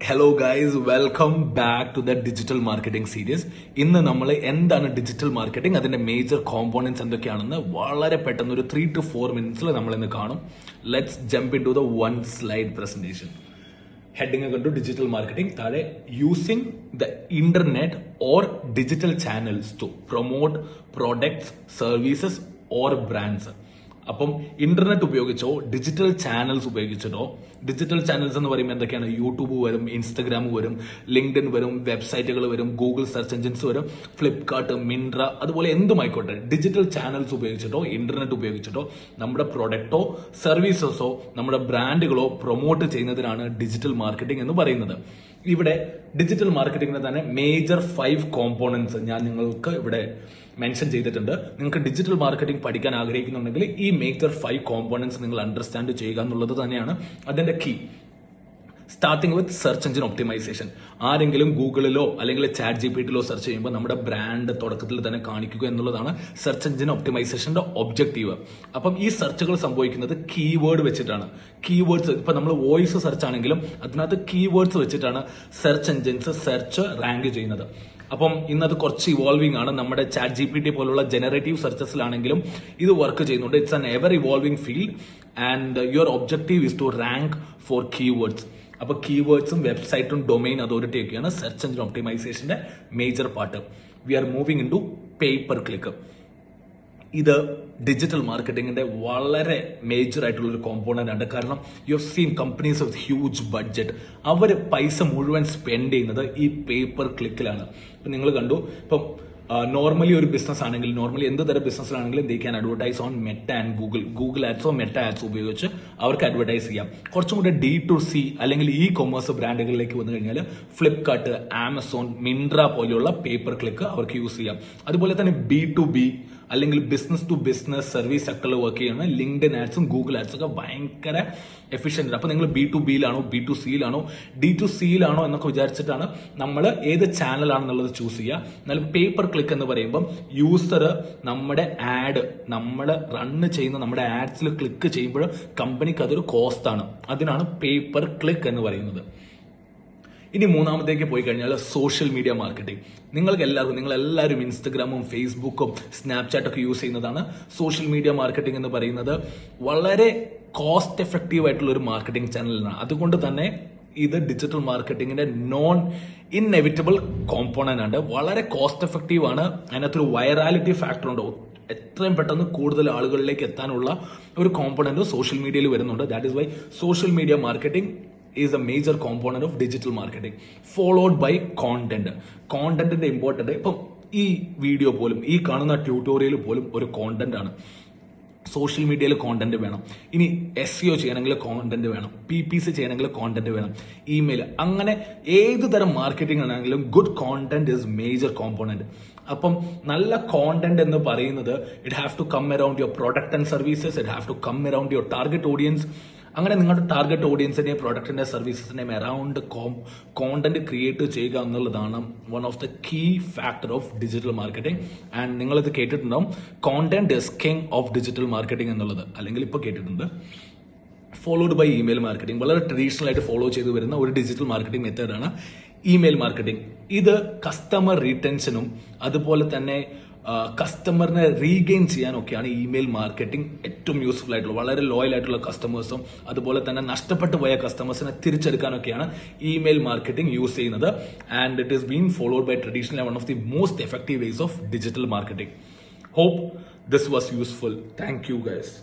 Hello guys, welcome back to the digital marketing series. ഇന്ന് നമ്മൾ എന്താണ് ഡിജിറ്റൽ മാർക്കറ്റിംഗ്, അതിന്റെ മേജർ കോമ്പോണൻസ് എന്തൊക്കെയാണെന്ന് വളരെ പെട്ടെന്ന് ഒരു 3 to 4 മിനിറ്റ്സിൽ നമ്മൾ ഇന്ന് കാണും. Let's jump in to the one slide presentation. Heading കണ്ടു, ഡിജിറ്റൽ മാർക്കറ്റിംഗ്. താഴെ using the internet or digital channels to promote products, services or brands. അപ്പം ഇന്റർനെറ്റ് ഉപയോഗിച്ചോ ഡിജിറ്റൽ ചാനൽസ് ഉപയോഗിച്ചിട്ടോ, ഡിജിറ്റൽ ചാനൽസ് എന്ന് പറയുമ്പോൾ എന്തൊക്കെയാണ്? യൂട്യൂബ് വരും, ഇൻസ്റ്റഗ്രാം വരും, ലിങ്ക്ഡിൻ വരും, വെബ്സൈറ്റുകൾ വരും, ഗൂഗിൾ സെർച്ച് എഞ്ചിൻസ് വരും, ഫ്ലിപ്കാർട്ട്, മിൻട്ര, അതുപോലെ എന്തുമായിക്കോട്ടെ ഡിജിറ്റൽ ചാനൽസ് ഉപയോഗിച്ചിട്ടോ ഇന്റർനെറ്റ് ഉപയോഗിച്ചിട്ടോ നമ്മുടെ പ്രൊഡക്റ്റോ സർവീസസോ നമ്മുടെ ബ്രാൻഡുകളോ പ്രൊമോട്ട് ചെയ്യുന്നതിനാണ് ഡിജിറ്റൽ മാർക്കറ്റിംഗ് എന്ന് പറയുന്നത്. ഇവിടെ ഡിജിറ്റൽ മാർക്കറ്റിംഗിന് തന്നെ മേജർ 5 കോമ്പോണൻസ് ഞാൻ നിങ്ങൾക്ക് ഇവിടെ മെൻഷൻ ചെയ്തിട്ടുണ്ട്. നിങ്ങൾക്ക് ഡിജിറ്റൽ മാർക്കറ്റിംഗ് പഠിക്കാൻ ആഗ്രഹിക്കുന്നുണ്ടെങ്കിൽ ഈ മേജർ 5 കോമ്പോണൻസ് നിങ്ങൾ അണ്ടർസ്റ്റാൻഡ് ചെയ്യുക എന്നുള്ളത് തന്നെയാണ് അതിന്റെ key. Starting with search engine optimisation. ആരെങ്കിലും ഗൂഗിളിലോ അല്ലെങ്കിൽ ചാറ്റ് ജിപിടിയിലോ സെർച്ച് ചെയ്യുമ്പോൾ നമ്മുടെ ബ്രാൻഡ് തുടക്കത്തിൽ തന്നെ കാണിക്കുക എന്നുള്ളതാണ് സെർച്ച് എഞ്ചിൻ ഒപ്റ്റിമൈസേഷന്റെ ഒബ്ജക്റ്റീവ്. അപ്പം ഈ സെർച്ചുകൾ സംഭവിക്കുന്നത് കീവേഡ് വെച്ചിട്ടാണ്. കീവേഡ്സ് ഇപ്പൊ നമ്മൾ വോയിസ് സെർച്ച് ആണെങ്കിലും അതിനകത്ത് കീവേഡ്സ് വെച്ചിട്ടാണ് സെർച്ച് എഞ്ചിൻസ് സെർച്ച് റാങ്ക് ചെയ്യുന്നത്. അപ്പം ഇന്നത് കുറച്ച് ഇവോൾവിംഗ് ആണ്. നമ്മുടെ ചാറ്റ് ജിപിടി പോലുള്ള ജനറേറ്റീവ് സെർച്ചസിലാണെങ്കിലും ഇത് വർക്ക് ചെയ്യുന്നുണ്ട്. It's an ever evolving field and your objective is to rank for keywords. അപ്പൊ കീവേഡ്സും വെബ്സൈറ്റും ഡൊമൈൻ അതോറിറ്റി ഒക്കെയാണ് സെർച്ച് എഞ്ചിൻ ഒപ്റ്റിമൈസേഷന്റെ major part. We are moving into pay per click. ഇത് ഡിജിറ്റൽ മാർക്കറ്റിംഗിന്റെ വളരെ മേജർ ആയിട്ടുള്ള ഒരു കോമ്പോണന്റ് ആണ്. കാരണം you have seen companies with huge budget, അവർ പൈസ മുഴുവൻ സ്പെൻഡ് ചെയ്യുന്നത് ഈ പേപ്പർ ക്ലിക്കിലാണ്. ഇപ്പൊ നിങ്ങൾ കണ്ടു, ഇപ്പം നോർമലി ഒരു ബിസിനസ് ആണെങ്കിൽ, നോർമലി എന്ത് തരം ബിസിനസ്സിലാണെങ്കിലും they can advertise on Meta and Google ആഡ്സോ മെറ്റ ആഡ്സോ ഉപയോഗിച്ച് അവർക്ക് അഡ്വർടൈസ് ചെയ്യാം. കുറച്ചും കൂടെ D2C അല്ലെങ്കിൽ ഇ കൊമേഴ്സ് ബ്രാൻഡുകളിലേക്ക് വന്നു കഴിഞ്ഞാൽ ഫ്ലിപ്കാർട്ട്, ആമസോൺ, മിൻട്ര പോലെയുള്ള പേപ്പർ ക്ലിക്ക് അവർക്ക് യൂസ് ചെയ്യാം. അതുപോലെ തന്നെ B2B അല്ലെങ്കിൽ ബിസിനസ് ടു ബിസിനസ് സർവീസ് സെക്ടറിൽ വർക്ക് ചെയ്യുന്ന ലിങ്ക്ഡിൻ ആഡ്സും ഗൂഗിൾ ആഡ്സും ഒക്കെ ഭയങ്കര എഫിഷ്യന്റ്. അപ്പൊ നിങ്ങൾ B2Bയിലാണോ B2Cയിലാണോ D2Cയിലാണോ എന്നൊക്കെ വിചാരിച്ചിട്ടാണ് നമ്മൾ ഏത് ചാനലാണെന്നുള്ളത് ചൂസ് ചെയ്യുക. എന്നാൽ പേപ്പർ ക്ലിക്ക് എന്ന് പറയുമ്പോൾ യൂസർ നമ്മുടെ ആഡ് നമ്മൾ റണ്ണ് ചെയ്യുന്ന നമ്മുടെ ആഡ്സിൽ ക്ലിക്ക് ചെയ്യുമ്പോൾ കമ്പനിക്ക് അതൊരു കോസ്റ്റ് ആണ്. അതിനാണ് പേപ്പർ ക്ലിക്ക് എന്ന് പറയുന്നത്. ഇനി മൂന്നാമത്തേക്ക് പോയി കഴിഞ്ഞാൽ സോഷ്യൽ മീഡിയ മാർക്കറ്റിംഗ്. നിങ്ങളെല്ലാവരും ഇൻസ്റ്റഗ്രാമും ഫേസ്ബുക്കും സ്നാപ്ചാറ്റ് ഒക്കെ യൂസ് ചെയ്യുന്നതാണ്. സോഷ്യൽ മീഡിയ മാർക്കറ്റിംഗ് എന്ന് പറയുന്നത് വളരെ കോസ്റ്റ് എഫക്റ്റീവ് ആയിട്ടുള്ള ഒരു മാർക്കറ്റിംഗ് ചാനലാണ്. അതുകൊണ്ട് തന്നെ ഇത് ഡിജിറ്റൽ മാർക്കറ്റിംഗിന്റെ നോൺ ഇൻഎവിറ്റബിൾ കോമ്പോണന്റ് ആണ്. വളരെ കോസ്റ്റ് എഫക്റ്റീവ് ആണ്. അതിനകത്തൊരു വൈറാലിറ്റി ഫാക്ടർ ഉണ്ട്. എത്രയും പെട്ടെന്ന് കൂടുതൽ ആളുകളിലേക്ക് എത്താനുള്ള ഒരു കോമ്പോണന്റ് സോഷ്യൽ മീഡിയയിൽ വരുന്നുണ്ട്. That is why social media marketing is a major component of digital marketing, followed by content. കോണ്ടന്റിന്റെ ഇമ്പോർട്ടന്റ് ഇപ്പം ഈ വീഡിയോ പോലും, ഈ കാണുന്ന ട്യൂട്ടോറിയൽ പോലും ഒരു കോണ്ടന്റ് ആണ്. സോഷ്യൽ മീഡിയയിൽ കോണ്ടന്റ് വേണം. ഇനി SEO ചെയ്യണമെങ്കിൽ കോണ്ടന്റ് വേണം. PPC ചെയ്യണമെങ്കിൽ കോണ്ടന്റ് വേണം. ഇമെയിൽ, അങ്ങനെ ഏത് തരം മാർക്കറ്റിംഗ് ആണെങ്കിലും good content is major component. അപ്പം നല്ല കോണ്ടന്റ് എന്ന് പറയുന്നത് it have to come around your product and services, it have to come around your target audience. അങ്ങനെ നിങ്ങളുടെ ടാർഗറ്റ് ഓഡിയൻസിന്റെയും പ്രൊഡക്റ്റിന്റെ സർവീസസിന്റെയും അറൌണ്ട് കോണ്ടന്റ് ക്രിയേറ്റ് ചെയ്യുക എന്നുള്ളതാണ് one of the key factor of digital marketing. And നിങ്ങളിത് കേട്ടിട്ടുണ്ടാവും, content is king of digital marketing എന്നുള്ളത്, അല്ലെങ്കിൽ ഇപ്പോൾ കേട്ടിട്ടുണ്ട്. Followed by email marketing. വളരെ ട്രഡീഷണൽ ആയിട്ട് ഫോളോ ചെയ്തു വരുന്ന ഒരു ഡിജിറ്റൽ മാർക്കറ്റിംഗ് മെത്തേഡാണ് ഇമെയിൽ മാർക്കറ്റിംഗ്. ഇത് കസ്റ്റമർ റീറ്റൻഷനും അതുപോലെ തന്നെ കസ്റ്റമറിനെ റീഗെയിൻ ചെയ്യാനൊക്കെയാണ് ഇമെയിൽ മാർക്കറ്റിംഗ് ഏറ്റവും യൂസ്ഫുൾ ആയിട്ടുള്ള. വളരെ ലോയൽ ആയിട്ടുള്ള കസ്റ്റമേഴ്സും അതുപോലെ തന്നെ നഷ്ടപ്പെട്ടു പോയ കസ്റ്റമേഴ്സിനെ തിരിച്ചെടുക്കാനൊക്കെയാണ് ഇമെയിൽ മാർക്കറ്റിംഗ് യൂസ് ചെയ്യുന്നത്. And it is been followed by traditional one of the most effective ways of digital marketing. Hope this was useful. Thank you guys.